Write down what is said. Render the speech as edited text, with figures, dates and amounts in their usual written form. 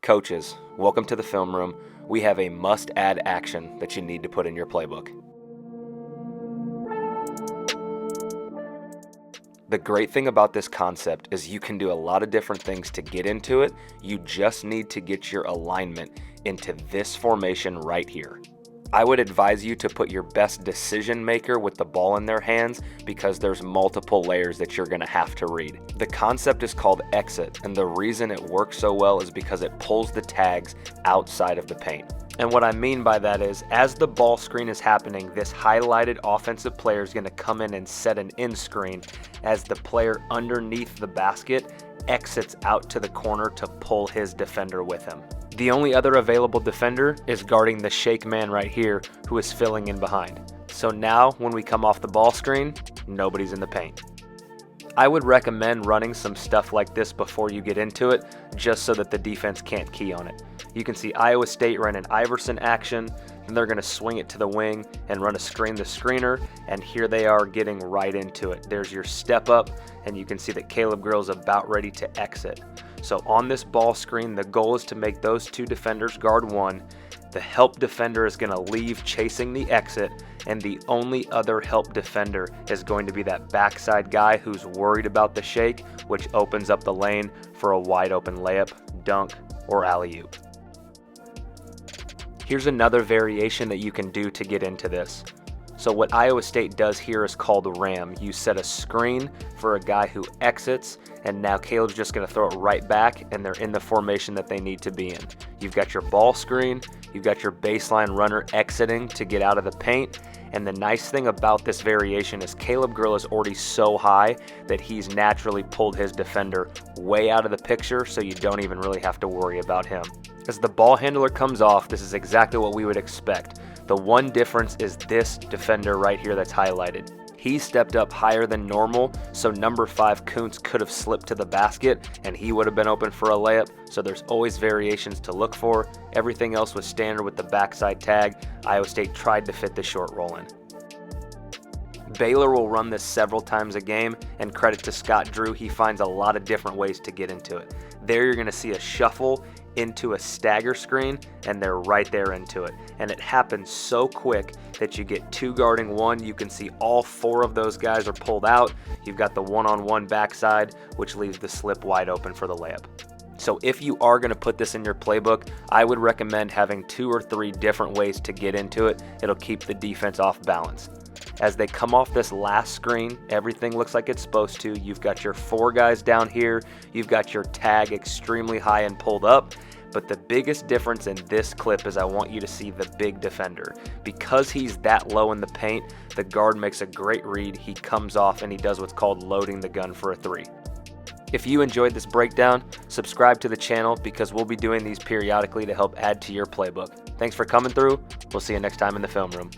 Coaches, welcome to the film room. We have a must-add action that you need to put in your playbook. The great thing about this concept is you can do a lot of different things to get into it. You just need to get your alignment into this formation right here. I would advise you to put your best decision maker with the ball in their hands because there's multiple layers that you're going to have to read. The concept is called exit, and the reason it works so well is because it pulls the tags outside of the paint. And what I mean by that is, as the ball screen is happening, this highlighted offensive player is going to come in and set an in screen as the player underneath the basket exits out to the corner to pull his defender with him. The only other available defender is guarding the shake man right here who is filling in behind. So now when we come off the ball screen, nobody's in the paint. I would recommend running some stuff like this before you get into it, just so that the defense can't key on it. You can see Iowa State run an Iverson action, and they're going to swing it to the wing and run a screen the screener, and here they are getting right into it. There's your step up, and you can see that Caleb Grill's about ready to exit. So on this ball screen, the goal is to make those two defenders guard one. The help defender is going to leave chasing the exit, and the only other help defender is going to be that backside guy who's worried about the shake, which opens up the lane for a wide open layup, dunk, or alley-oop. Here's another variation that you can do to get into this. So what Iowa State does here is called ram. You set a screen for a guy who exits, and now Caleb's just going to throw it right back, and they're in the formation that they need to be in. You've got your ball screen, you've got your baseline runner exiting to get out of the paint, and the nice thing about this variation is Caleb Grill is already so high that he's naturally pulled his defender way out of the picture, so you don't even really have to worry about him. As the ball handler comes off, this is exactly what we would expect. The one difference is this defender right here that's highlighted. He stepped up higher than normal, so number 5 Kuntz could have slipped to the basket and he would have been open for a layup, so there's always variations to look for. Everything else was standard with the backside tag. Iowa State tried to fit the short roll in. Baylor will run this several times a game, and credit to Scott Drew, he finds a lot of different ways to get into it. There you're going to see a shuffle into a stagger screen, and they're right there into it. And it happens so quick that you get 2 guarding 1. You can see all 4 of those guys are pulled out. You've got the one-on-one backside, which leaves the slip wide open for the layup. So if you are going to put this in your playbook, I would recommend having 2 or 3 different ways to get into it. It'll keep the defense off balance. As they come off this last screen, everything looks like it's supposed to. You've got your 4 guys down here. You've got your tag extremely high and pulled up. But the biggest difference in this clip is I want you to see the big defender. Because he's that low in the paint, the guard makes a great read. He comes off and he does what's called loading the gun for a 3. If you enjoyed this breakdown, subscribe to the channel because we'll be doing these periodically to help add to your playbook. Thanks for coming through. We'll see you next time in the film room.